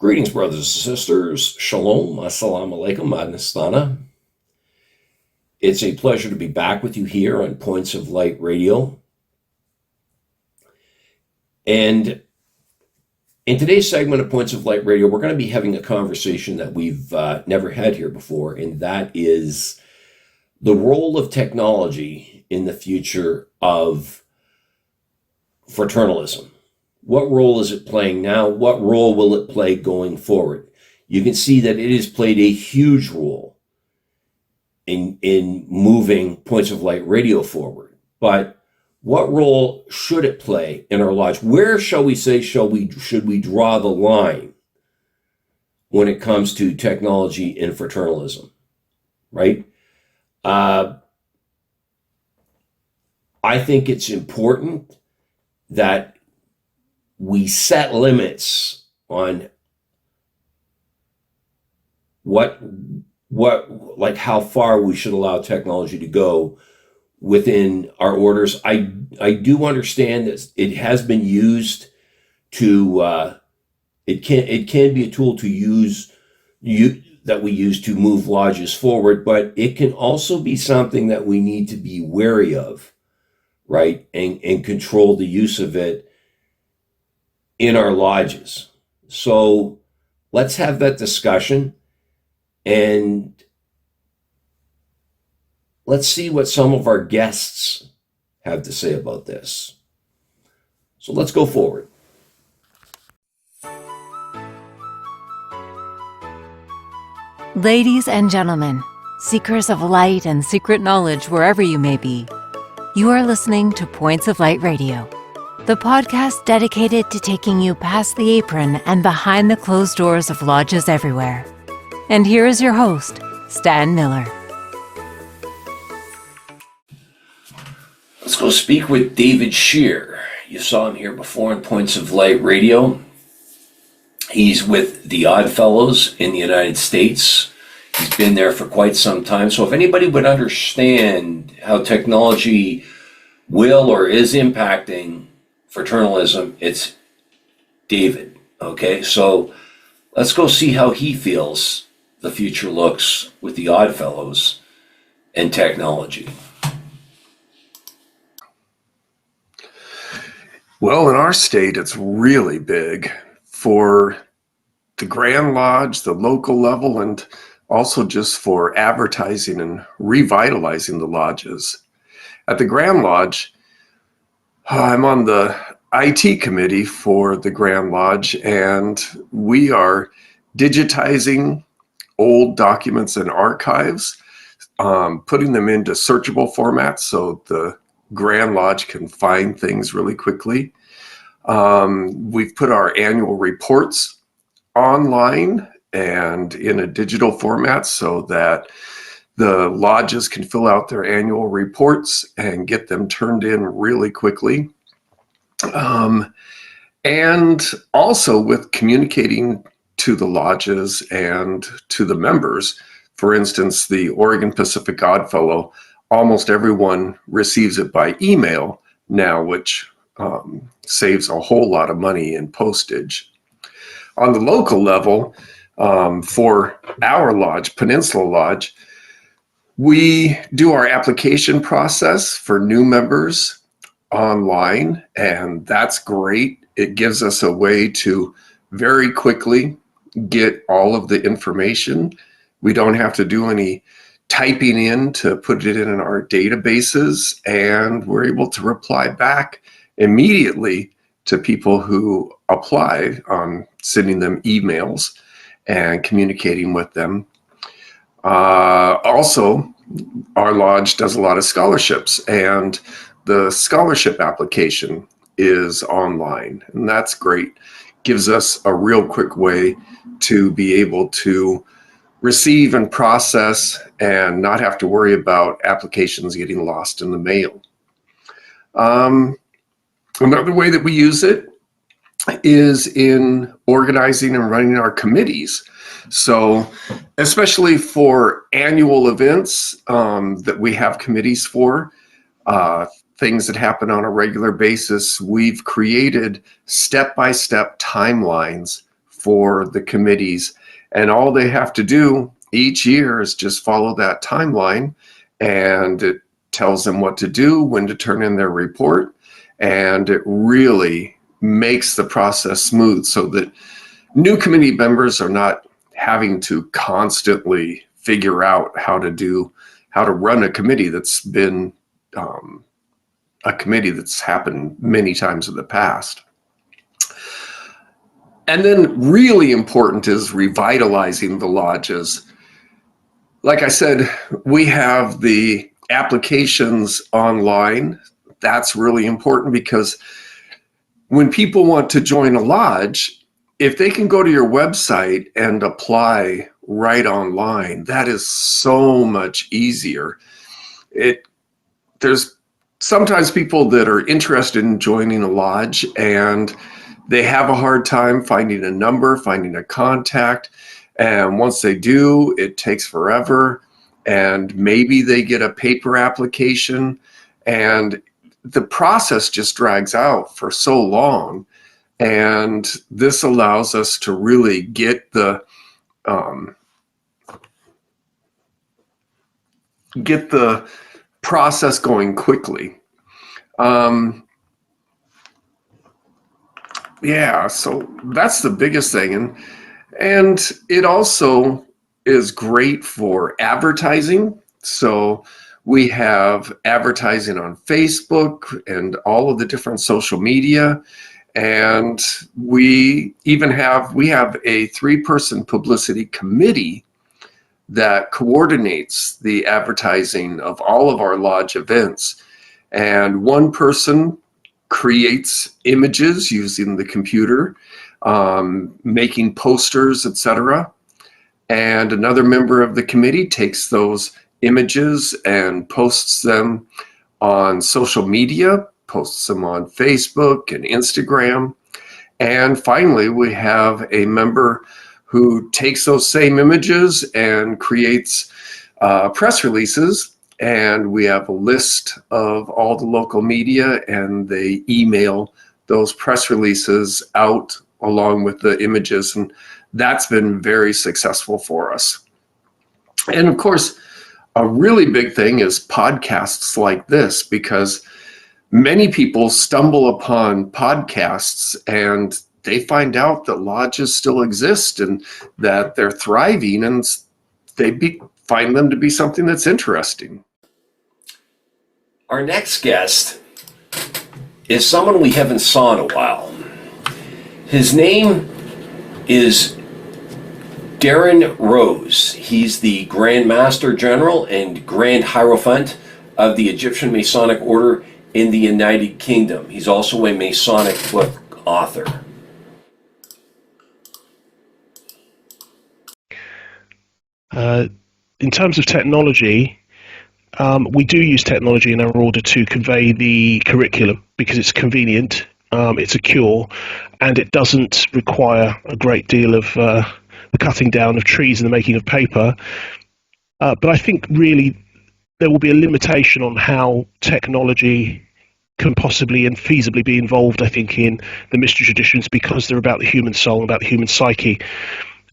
Greetings, brothers and sisters. Shalom, assalamu alaikum, adnistana. It's a pleasure to be back with you here on Points of Light Radio. And in today's segment of Points of Light Radio, we're going to be having a conversation that we've never had here before, and that is the role of technology in the future of fraternalism. What role is it playing now? What role will it play going forward? You can see that it has played a huge role in moving Points of Light Radio forward. But what role should it play in our lives? Where should we draw the line when it comes to technology and fraternalism, right? I think it's important that we set limits on how far we should allow technology to go within our orders. I do understand that it has been used to it can be a tool that we use to move lodges forward, but it can also be something that we need to be wary of, right? And control the use of it in our lodges. So let's have that discussion and let's see what some of our guests have to say about this. So let's go forward. Ladies and gentlemen, seekers of light and secret knowledge wherever you may be, you are listening to Points of Light Radio, the podcast dedicated to taking you past the apron and behind the closed doors of lodges everywhere. And here is your host, Stan Miller. Let's go speak with David Shear. You saw him here before on Points of Light Radio. He's with the Odd Fellows in the United States. He's been there for quite some time. So if anybody would understand how technology will or is impacting fraternalism, it's David. Okay, so let's go see how he feels the future looks with the Odd Fellows and technology. Well, in our state, it's really big for the Grand Lodge, the local level, and also just for advertising and revitalizing the lodges. At the Grand Lodge, I'm on the IT committee for the Grand Lodge, and we are digitizing old documents and archives, putting them into searchable formats so the Grand Lodge can find things really quickly. We've put our annual reports online and in a digital format so that the lodges can fill out their annual reports and get them turned in really quickly. And also with communicating to the lodges and to the members. For instance, the Oregon Pacific Odd Fellow, almost everyone receives it by email now, which saves a whole lot of money in postage. On the local level, for our lodge, Peninsula Lodge, we do our application process for new members online, and that's great. It gives us a way to very quickly get all of the information. We don't have to do any typing in to put it in our databases, and we're able to reply back immediately to people who apply on sending them emails and communicating with them. Also, our lodge does a lot of scholarships, and the scholarship application is online, and that's great. Gives us a real quick way to be able to receive and process and not have to worry about applications getting lost in the mail. Another way that we use it is in organizing and running our committees. So especially for annual events that we have committees for, things that happen on a regular basis, we've created step-by-step timelines for the committees. And all they have to do each year is just follow that timeline, and it tells them what to do, when to turn in their report, and it really makes the process smooth so that new committee members are not having to constantly figure out how to run a committee that's been a committee that's happened many times in the past. And then really important is revitalizing the lodges. Like I said, we have the applications online. That's really important because when people want to join a lodge, if they can go to your website and apply right online, that is so much easier. There's sometimes people that are interested in joining a lodge and they have a hard time finding a number, finding a contact. And once they do, it takes forever. And maybe they get a paper application and the process just drags out for so long. And this allows us to really get the process going quickly. Yeah, so that's the biggest thing. And it also is great for advertising. So we have advertising on Facebook and all of the different social media. And we have a 3-person publicity committee that coordinates the advertising of all of our lodge events. And one person creates images using the computer, making posters, etc. And another member of the committee takes those images and posts them on social media, posts them on Facebook and Instagram. And finally, we have a member who takes those same images and creates press releases. And we have a list of all the local media, and they email those press releases out along with the images. And that's been very successful for us. And of course, a really big thing is podcasts like this, because many people stumble upon podcasts and they find out that lodges still exist and that they're thriving, and they find them to be something that's interesting. Our next guest is someone we haven't saw in a while. His name is Darren Rose. He's the Grand Master General and Grand Hierophant of the Egyptian Masonic Order in the United Kingdom. He's also a Masonic book author. In terms of technology, we do use technology in our order to convey the curriculum because it's convenient, it's secure, and it doesn't require a great deal of the cutting down of trees and the making of paper. But I think really there will be a limitation on how technology can possibly and feasibly be involved, I think, in the mystery traditions, because they're about the human soul, about the human psyche.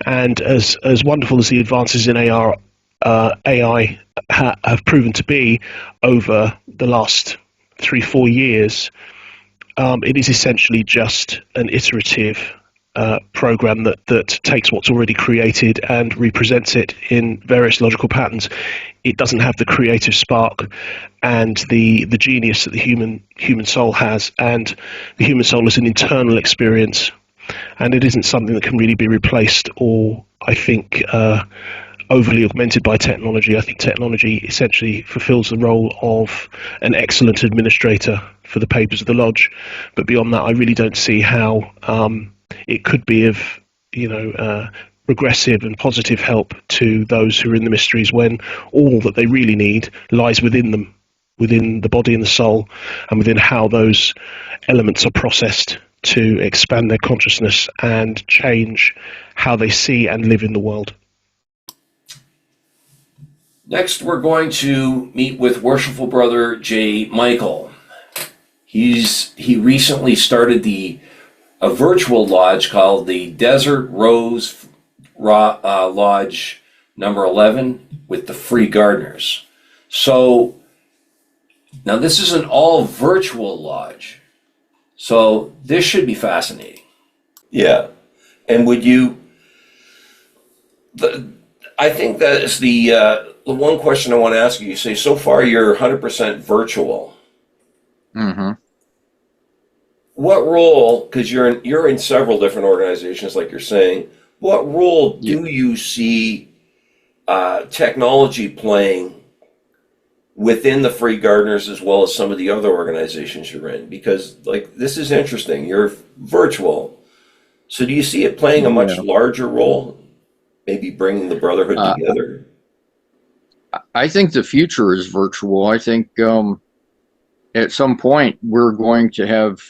And as wonderful as the advances in AI have proven to be over the last 3-4 years, it is essentially just an iterative program that takes what's already created and represents it in various logical patterns. It doesn't have the creative spark and the genius that the human soul has, and the human soul is an internal experience, and it isn't something that can really be replaced or, I think, overly augmented by technology. I think technology essentially fulfills the role of an excellent administrator for the papers of the lodge, but beyond that, I really don't see how it could be of progressive and positive help to those who are in the mysteries, when all that they really need lies within them, within the body and the soul, and within how those elements are processed to expand their consciousness and change how they see and live in the world. Next, we're going to meet with Worshipful Brother J. Michael. He recently started the a virtual lodge called the Desert Rose Lodge number 11 with the free gardeners. So now this is an all virtual lodge. So this should be fascinating. Yeah. And would you, I think that is the one question I want to ask you. You say so far you're 100% virtual. Mm-hmm. What role, because you're in several different organizations, like you're saying, what role do you see technology playing within the Free Gardeners as well as some of the other organizations you're in? Because like this is interesting. You're virtual, so do you see it playing a much larger role? Maybe bringing the brotherhood together. I think the future is virtual. I think at some point we're going to have,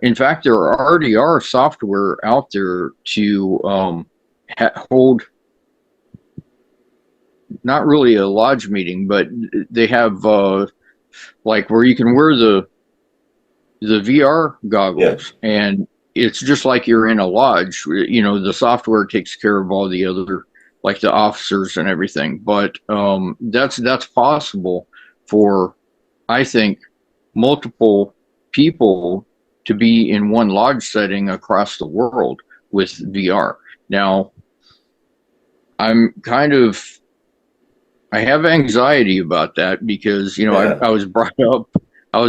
in fact, there already are software out there to hold not really a lodge meeting, but they have like where you can wear the VR goggles, and it's just like you're in a lodge. You know, the software takes care of all the other, like the officers and everything. But that's possible for, I think, multiple people to be in one lodge setting across the world with VR. Now, I'm kind of, I have anxiety about that because, you know, I was brought up a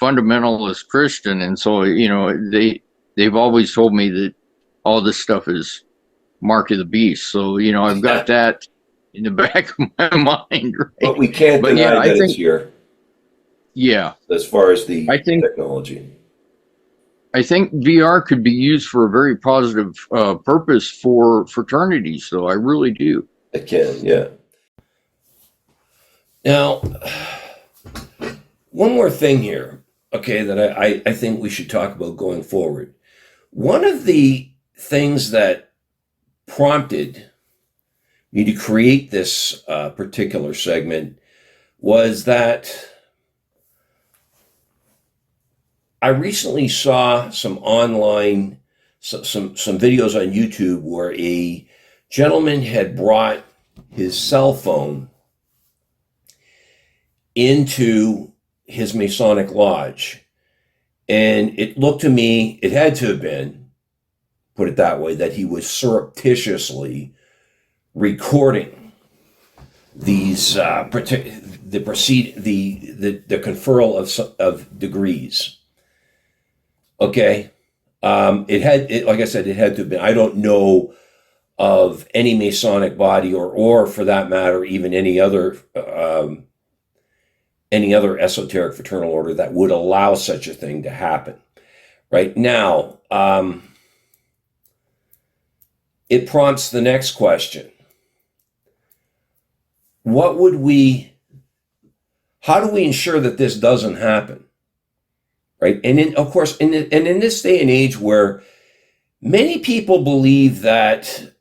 fundamentalist Christian, and so, you know, they've always told me that all this stuff is mark of the beast. So, you know, I've got that in the back of my mind, right? But we can't deny that it's here. Yeah. As far as the technology. I think VR could be used for a very positive purpose for fraternities, though. I really do. It can, yeah. Now, one more thing here, okay, that I think we should talk about going forward. One of the things that prompted me to create this particular segment was that I recently saw some online, some videos on YouTube where a gentleman had brought his cell phone into his Masonic lodge. And it looked to me, it had to have been, put it that way, that he was surreptitiously recording these the conferral of degrees. Okay, like I said, it had to have been. I don't know of any Masonic body, or for that matter, even any other esoteric fraternal order that would allow such a thing to happen. Right now, it prompts the next question: how do we ensure that this doesn't happen? Right, and in this day and age where many people believe that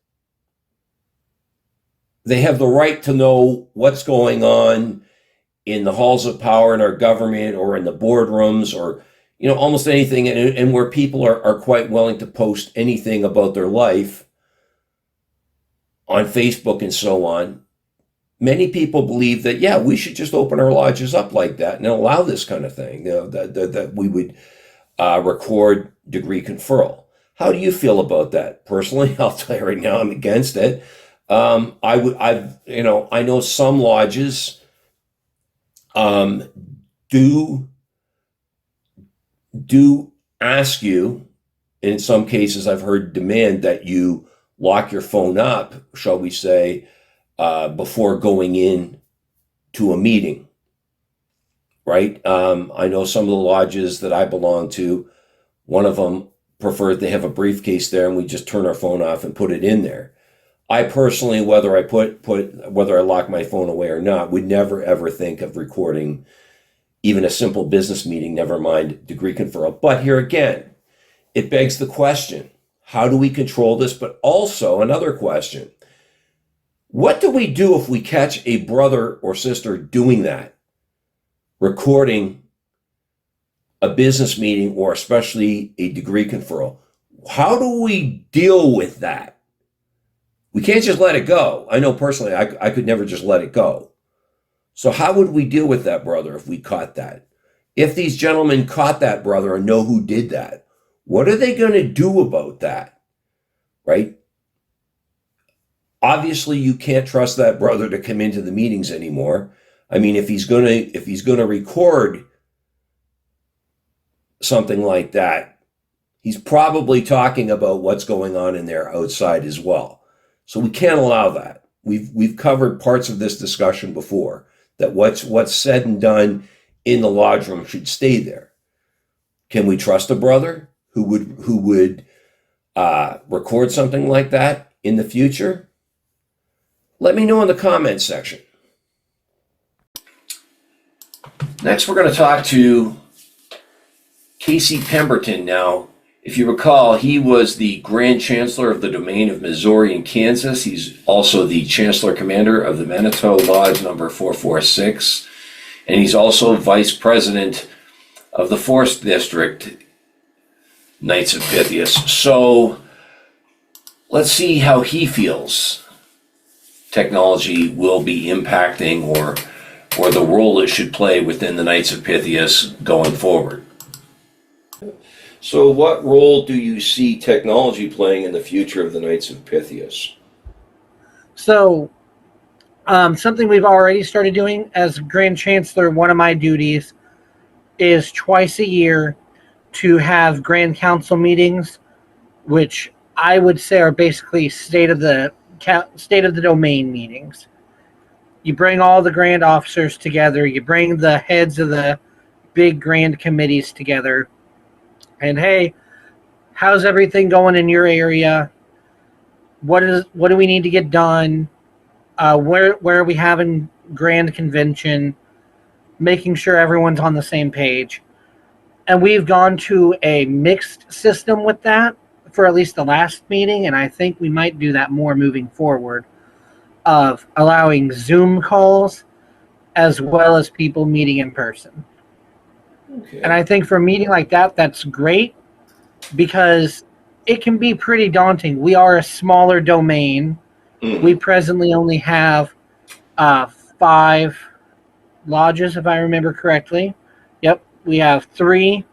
they have the right to know what's going on in the halls of power in our government or in the boardrooms or, you know, almost anything, and where people are quite willing to post anything about their life on Facebook and so on. Many people believe that, yeah, we should just open our lodges up like that and allow this kind of thing, you know, that we would record degree conferral. How do you feel about that? Personally, I'll tell you right now, I'm against it. I know some lodges do ask you, in some cases I've heard demand that you lock your phone up, shall we say, before going in to a meeting, right? I know some of the lodges that I belong to, one of them prefers they have a briefcase there and we just turn our phone off and put it in there. I personally, whether I lock my phone away or not, would never ever think of recording even a simple business meeting, never mind degree conferral. But here again, it begs the question, how do we control this? But also another question, what do we do if we catch a brother or sister doing that, recording a business meeting or especially a degree conferral. How do we deal with that? We can't just let it go. I know personally, I could never just let it go. So how would we deal with that, brother, if we caught that? If these gentlemen caught that, brother, and know who did that, what are they going to do about that? Right? Obviously, you can't trust that brother to come into the meetings anymore. I mean, if he's gonna record something like that, he's probably talking about what's going on in there outside as well. So we can't allow that. We've covered parts of this discussion before, that what's said and done in the lodge room should stay there. Can we trust a brother who would record something like that in the future? Let me know in the comments section. Next, we're going to talk to Casey Pemberton. Now, if you recall, he was the Grand Chancellor of the Domain of Missouri and Kansas. He's also the Chancellor Commander of the Manitou Lodge number 446. And he's also Vice President of the 4th District Knights of Pythias. So let's see how he feels technology will be impacting or the role it should play within the Knights of Pythias going forward. So what role do you see technology playing in the future of the Knights of Pythias? So, something we've already started doing as Grand Chancellor, one of my duties is twice a year to have Grand Council meetings, which I would say are basically state of the domain meetings. You bring all the grand officers together, you bring the heads of the big grand committees together, and hey, how's everything going in your area? What do we need to get done? Where are we having grand convention? Making sure everyone's on the same page. And we've gone to a mixed system with that for at least the last meeting, and I think we might do that more moving forward, of allowing Zoom calls as well as people meeting in person. Okay. And I think for a meeting like that, that's great because it can be pretty daunting. We are a smaller domain. We presently only have 5 lodges, if I remember correctly. Yep, we have 3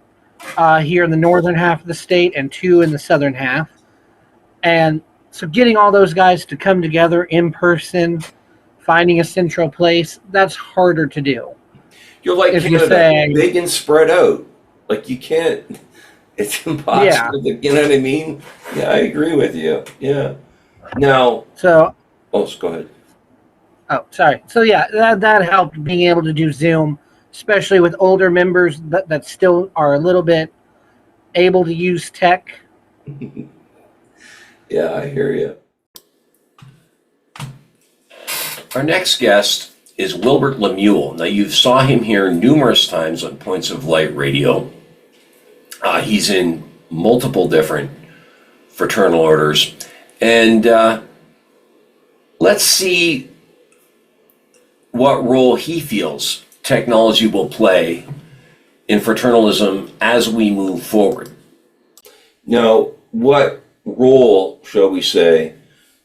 here in the northern half of the state and 2 in the southern half. And so getting all those guys to come together in person, finding a central place, that's harder to do. You're like If Canada, you say, big and spread out. Like you can't, it's impossible. Yeah. You know what I mean? Yeah, I agree with you. Yeah. Now, so, go ahead. oh, sorry. So yeah, that helped being able to do Zoom, especially with older members that still are a little bit able to use tech. Yeah, I hear you. Our next guest is Wilbert Lemuel. Now, you saw him here numerous times on Points of Light Radio. He's in multiple different fraternal orders. And let's see what role he feels technology will play in fraternalism as we move forward. Now, what role, shall we say,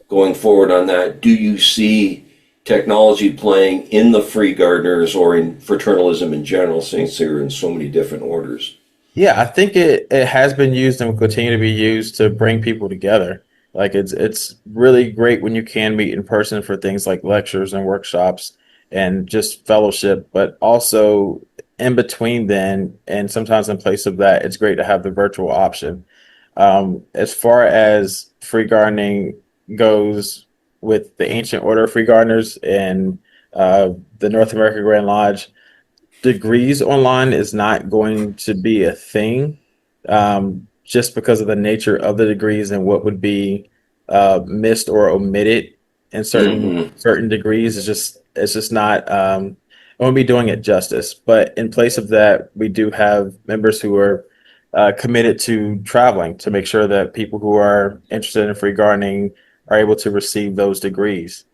going forward on that, do you see technology playing in the Free Gardeners or in fraternalism in general, since they're in so many different orders? Yeah, I think it has been used and will continue to be used to bring people together. Like it's really great when you can meet in person for things like lectures and workshops and just fellowship, but also in between then and sometimes in place of that, it's great to have the virtual option. As far as free gardening goes, with the ancient order of free gardeners and the North American Grand Lodge, degrees online is not going to be a thing, just because of the nature of the degrees and what would be missed or omitted in certain degrees. It's just not, it won't be doing it justice. But in place of that, we do have members who are committed to traveling to make sure that people who are interested in free gardening are able to receive those degrees.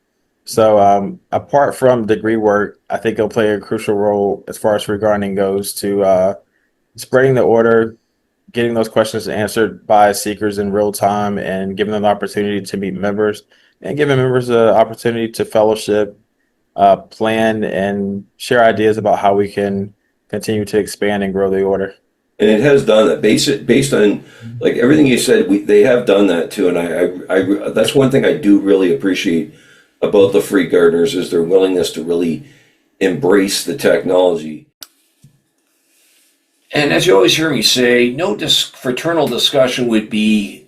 So apart from degree work, I think it'll play a crucial role as far as free gardening goes to spreading the order, getting those questions answered by seekers in real time, and giving them the opportunity to meet members and giving members the opportunity to fellowship, plan, and share ideas about how we can continue to expand and grow the order. And it has done that. Based on like everything you said, they have done that too. And I that's one thing I do really appreciate about the Free Gardeners is their willingness to really embrace the technology. And as you always hear me say, no fraternal discussion would be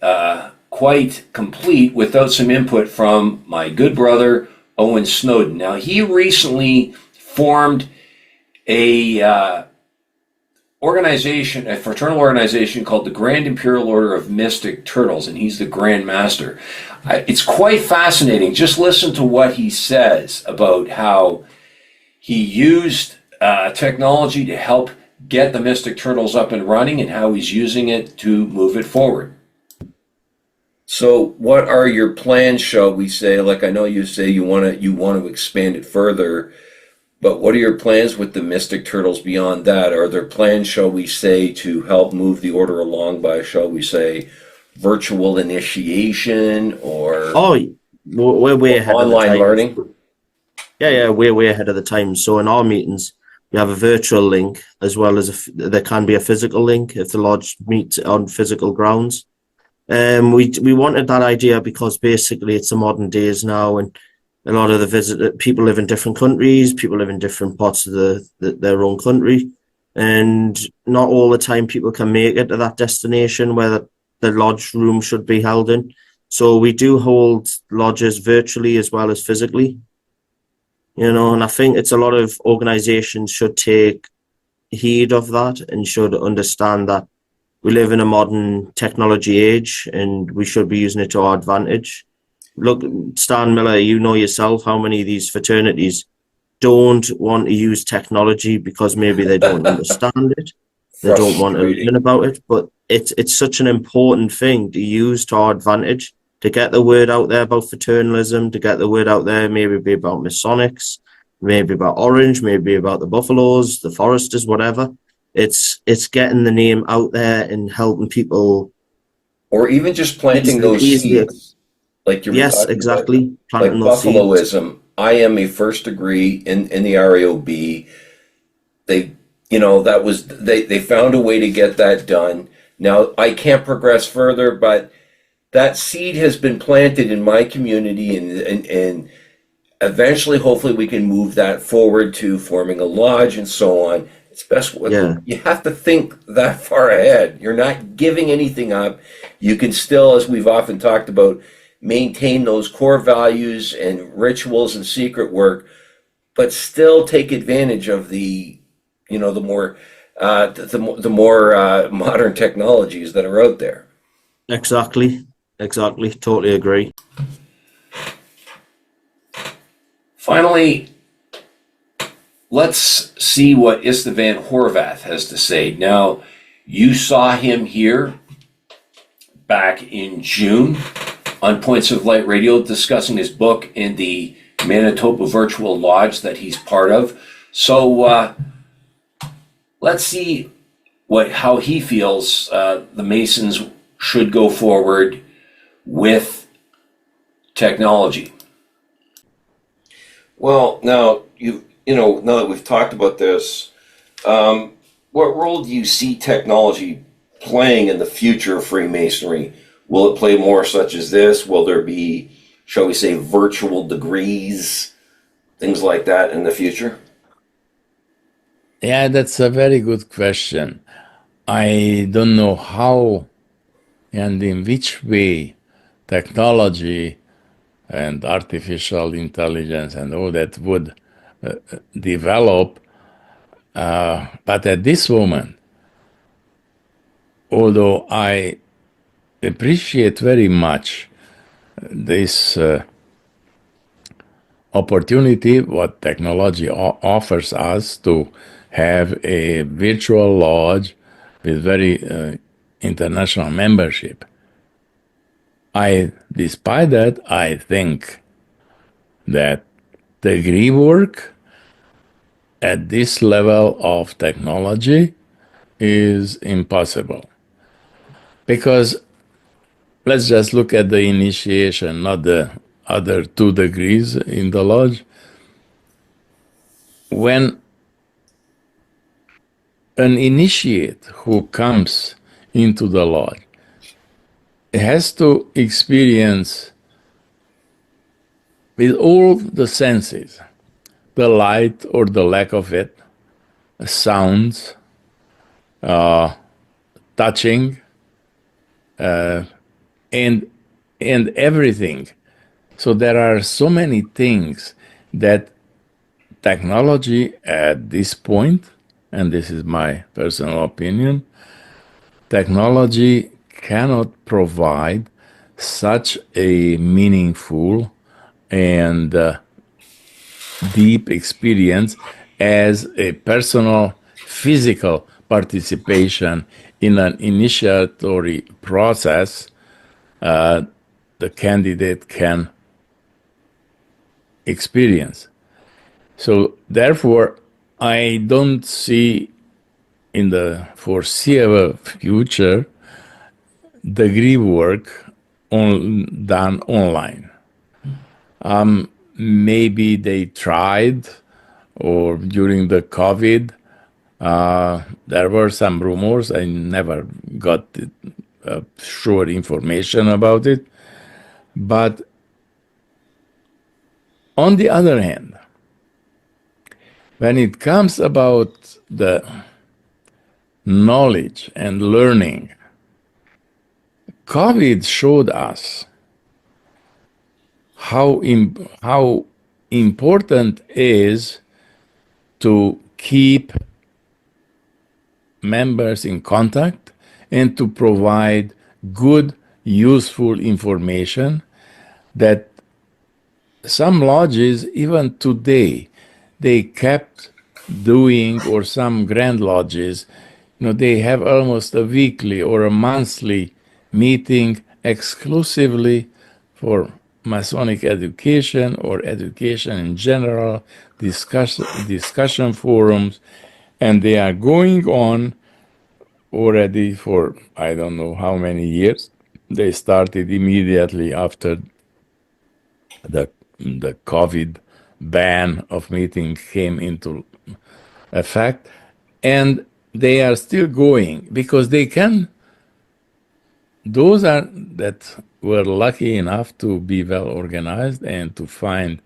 quite complete without some input from my good brother, Owen Snowden. Now, he recently formed a a fraternal organization called the Grand Imperial Order of Mystic Turtles, and he's the Grand Master. It's quite fascinating. Just listen to what he says about how he used technology to help get the Mystic Turtles up and running and how he's using it to move it forward. So what are your plans, shall we say? Like I know you say you want to expand it further, but what are your plans with the Mystic Turtles beyond that? Are there plans, shall we say, to help move the order along by, shall we say, virtual initiation or we're way ahead of the online time. learning? Yeah, we're way ahead of the time. So in our meetings, we have a virtual link as well as there can be a physical link if the lodge meets on physical grounds. We wanted that idea because basically it's the modern days now, and a lot of the people live in different countries, people live in different parts of their own country, and not all the time people can make it to that destination where the lodge room should be held in. So we do hold lodges virtually as well as physically. And I think it's a lot of organizations should take heed of that and should understand that we live in a modern technology age and we should be using it to our advantage. Look, Stan Miller, you know yourself how many of these fraternities don't want to use technology because maybe they don't understand it. They don't want to learn about it, but it's such an important thing to use to our advantage, to get the word out there about fraternalism, to get the word out there, maybe about Masonics, maybe about Orange, maybe about the Buffaloes, the Foresters, whatever. It's getting the name out there and helping people. Or even just planting those seeds. Like you were talking exactly. About, like Buffaloism. I am a first degree in the RAOB. They found a way to get that done. Now I can't progress further, but that seed has been planted in my community, and eventually, hopefully, we can move that forward to forming a lodge and so on. It's best. You have to think that far ahead. You're not giving anything up. You can still, as we've often talked about, maintain those core values and rituals and secret work, but still take advantage of the more modern technologies that are out there. Exactly. Totally agree. Finally, let's see what Istvan Horvath has to say. Now, you saw him here back in June on Points of Light Radio discussing his book in the Manitoba Virtual Lodge that he's part of. So let's see how he feels the Masons should go forward with technology. Well, now now that we've talked about this, what role do you see technology playing in the future of Freemasonry? Will it play more such as this? Will there be, shall we say, virtual degrees, things like that in the future? Yeah, that's a very good question. I don't know how and in which way technology and artificial intelligence and all that would develop. But at this moment, although I appreciate very much this opportunity, what technology offers us to have a virtual lodge with very international membership, despite that, I think that degree work at this level of technology is impossible. Because let's just look at the initiation, not the other 2 degrees in the lodge. When an initiate who comes into the lodge has to experience with all the senses, the light or the lack of it, sounds, touching, and everything. So there are so many things that technology at this point, and this is my personal opinion, technology cannot provide such a meaningful and deep experience as a personal physical participation in an initiatory process the candidate can experience. So therefore, I don't see in the foreseeable future degree work done online. Maybe they tried, or during the COVID, there were some rumors. I never got sure information about it. But on the other hand, when it comes about the knowledge and learning, COVID showed us how important is to keep members in contact and to provide good, useful information that some lodges, even today, they kept doing, or some grand lodges, they have almost a weekly or a monthly meeting exclusively for Masonic education or education in general, discussion forums, and they are going on already for I don't know how many years. They started immediately after the COVID ban of meeting came into effect, and they are still going because they can. Those are that were lucky enough to be well organized and to find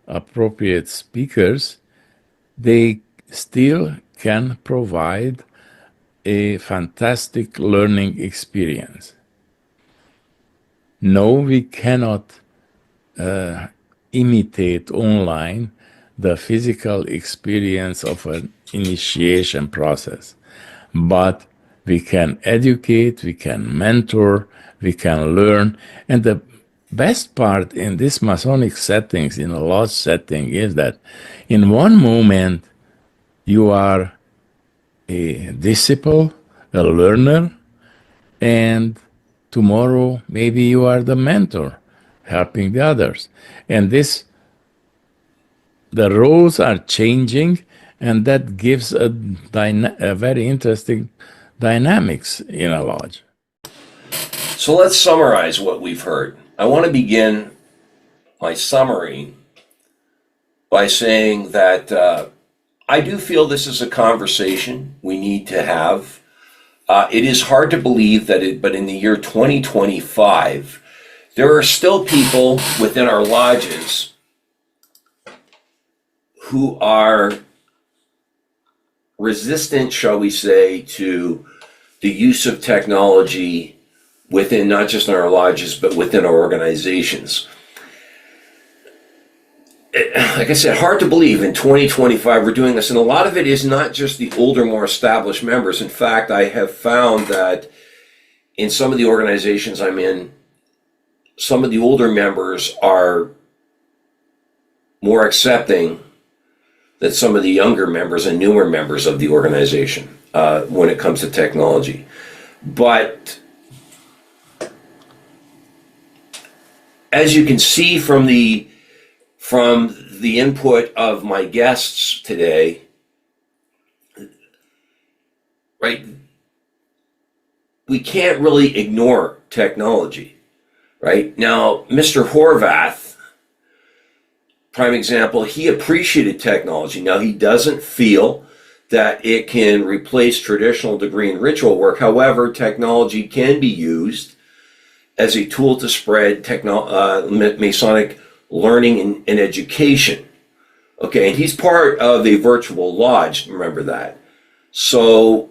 appropriate speakers. They still can provide a fantastic learning experience. No, we cannot imitate online the physical experience of an initiation process, but we can educate, we can mentor, we can learn. And the best part in this Masonic settings, in a lodge setting, is that in one moment you are a disciple, a learner, and tomorrow maybe you are the mentor helping the others. And the roles are changing, and that gives a very interesting dynamics in a lodge. So let's summarize what we've heard. I want to begin my summary by saying that I do feel this is a conversation we need to have. It is hard to believe but in the year 2025, there are still people within our lodges who are resistant, shall we say, to the use of technology within not just our lodges, but within our organizations. Like I said, hard to believe in 2025 we're doing this. And a lot of it is not just the older, more established members. In fact, I have found that in some of the organizations I'm in, some of the older members are more accepting than some of the younger members and newer members of the organization when it comes to technology. But as you can see from the input of my guests today, right, we can't really ignore technology, right? Now, Mr. Horvath, prime example, he appreciated technology. Now, he doesn't feel that it can replace traditional degree and ritual work. However, technology can be used as a tool to spread Masonic learning and education. Okay, and he's part of a virtual lodge, remember that. So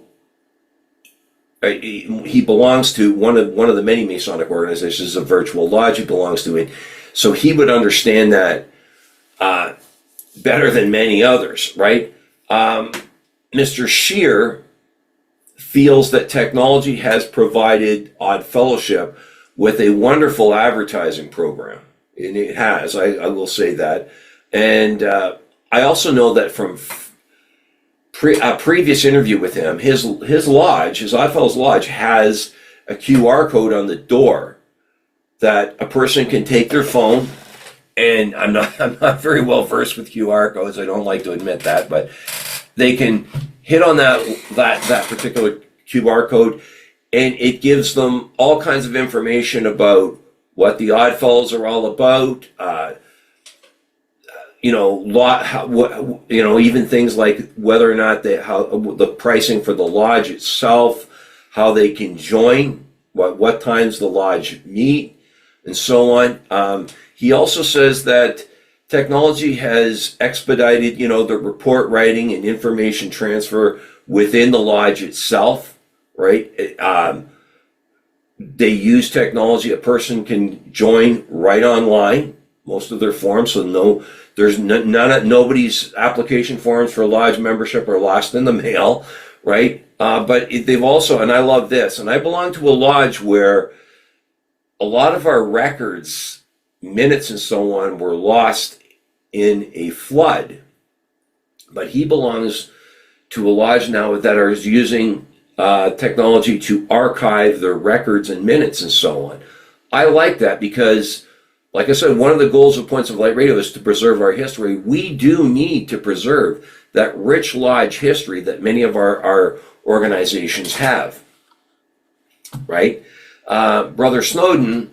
he belongs to one of the many Masonic organizations, a virtual lodge he belongs to. And so he would understand that better than many others, right? Mr. Scheer feels that technology has provided Odd Fellowship with a wonderful advertising program. And it has, I will say that. And I also know that from a previous interview with him, his lodge, his Oddfellows Lodge, has a QR code on the door that a person can take their phone, and I'm not very well versed with QR codes. I don't like to admit that, but they can hit on that particular QR code, and it gives them all kinds of information about what the Oddfellows are all about. Even things like whether or not the pricing for the lodge itself, how they can join, what times the lodge meet, and so on. He also says that technology has expedited, the report writing and information transfer within the lodge itself, right? They use technology. A person can join right online, most of their forms, so there's nobody's application forms for lodge membership are lost in the mail, right? But they've also, and I love this, and I belong to a lodge where a lot of our records, minutes and so on, were lost in a flood. But he belongs to a lodge now that is using technology to archive their records and minutes and so on. I like that because, like I said, one of the goals of Points of Light Radio is to preserve our history. We do need to preserve that rich lodge history that many of our organizations have, right? Brother Snowden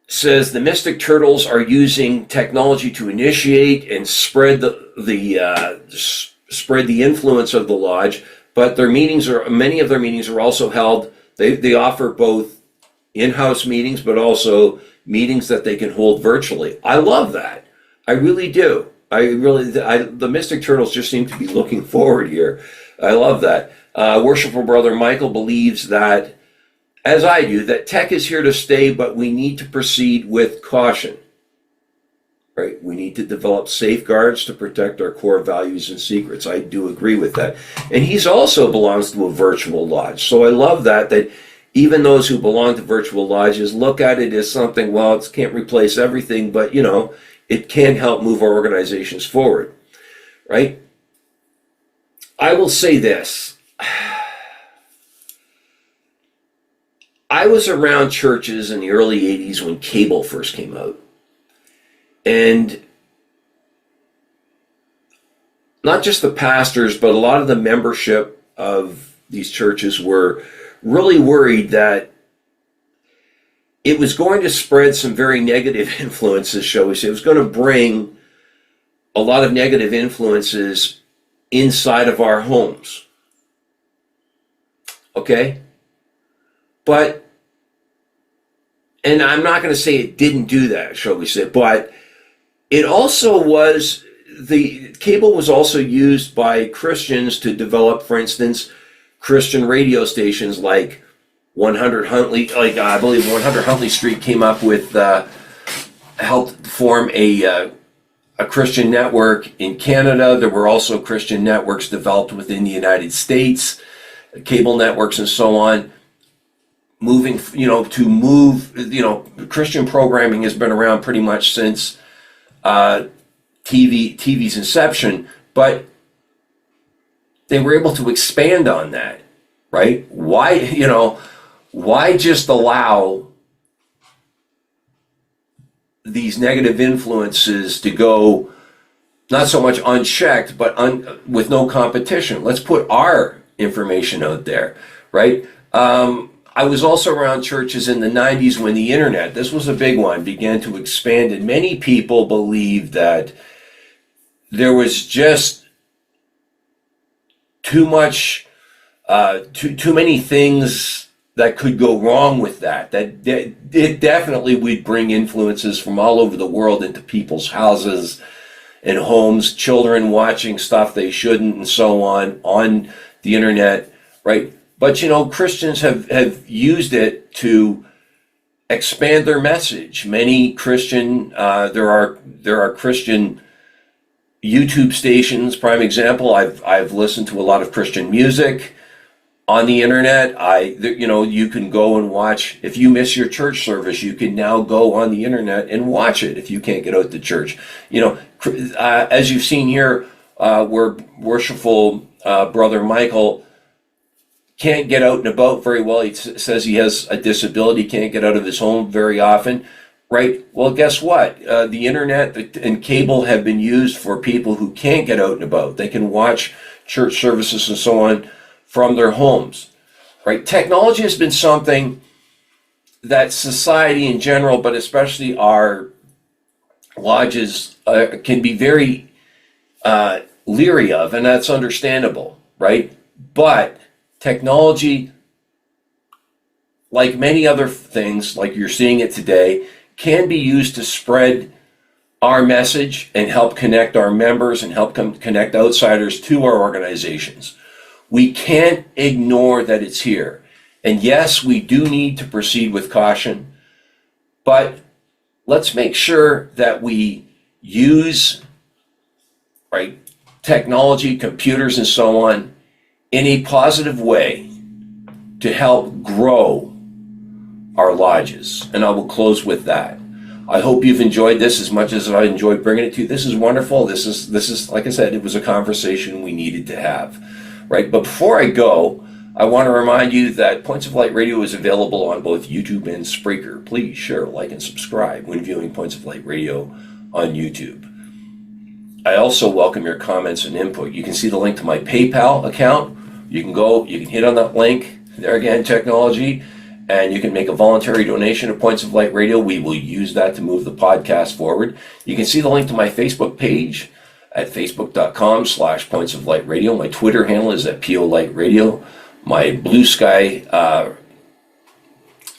says the Mystic Turtles are using technology to initiate and spread the influence of the lodge, but many of their meetings are also held. They offer both in-house meetings, but also meetings that they can hold virtually. I love that. I really do. The Mystic Turtles just seem to be looking forward here. I love that. Worshipful Brother Michael believes that, as I do, that tech is here to stay, but we need to proceed with caution. Right? We need to develop safeguards to protect our core values and secrets. I do agree with that. And he's also belongs to a virtual lodge. So I love that even those who belong to virtual lodges look at it as something, well, it can't replace everything, but it can help move our organizations forward. Right? I will say this. I was around churches in the early 80s when cable first came out. And not just the pastors, but a lot of the membership of these churches were really worried that it was going to spread some very negative influences, shall we say. It was going to bring a lot of negative influences inside of our homes. Okay? And I'm not going to say it didn't do that, shall we say, but it also the cable was also used by Christians to develop, for instance, Christian radio stations like 100 Huntley, I believe 100 Huntley Street came up with, helped form a Christian network in Canada. There were also Christian networks developed within the United States, cable networks and so on. Christian programming has been around pretty much since TV's inception, but they were able to expand on that, right? Why just allow these negative influences to go not so much unchecked, but with no competition? Let's put our information out there, right? I was also around churches in the 90s when the internet, this was a big one, began to expand, and many people believed that there was just too much, too many things that could go wrong with that. That it definitely would bring influences from all over the world into people's houses and homes, children watching stuff they shouldn't, and so on the internet, right? But Christians have used it to expand their message. Many Christian, there are Christian YouTube stations. Prime example, I've listened to a lot of Christian music on the internet. You can go and watch. If you miss your church service, you can now go on the internet and watch it if you can't get out to church. As you've seen here, where worshipful Brother Michael can't get out and about very well. He says he has a disability, can't get out of his home very often, right? Well, guess what? The internet and cable have been used for people who can't get out and about. They can watch church services and so on from their homes, right? Technology has been something that society in general, but especially our lodges, can be very leery of, and that's understandable, right? But technology, like many other things, like you're seeing it today, can be used to spread our message and help connect our members and help connect outsiders to our organizations. We can't ignore that it's here. And yes, we do need to proceed with caution, but let's make sure that we use, right, technology, computers, and so on in a positive way to help grow our lodges. And I will close with that. I hope you've enjoyed this as much as I enjoyed bringing it to you. This is wonderful. This is, like I said, it was a conversation we needed to have, right? But before I go, I want to remind you that Points of Light Radio is available on both YouTube and Spreaker. Please share, like, and subscribe when viewing Points of Light Radio on YouTube. I also welcome your comments and input. You can see the link to my PayPal account. You can hit on that link, there again, technology, and you can make a voluntary donation to Points of Light Radio. We will use that to move the podcast forward. You can see the link to my Facebook page at facebook.com/Points of Light Radio. My Twitter handle is at PO Light Radio. My Bluesky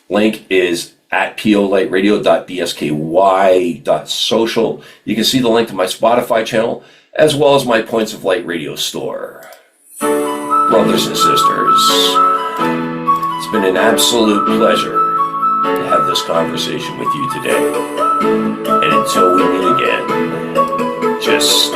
link is at polightradio.bsky.social. You can see the link to my Spotify channel, as well as my Points of Light Radio store. Brothers and sisters, it's been an absolute pleasure to have this conversation with you today. And until we meet again, just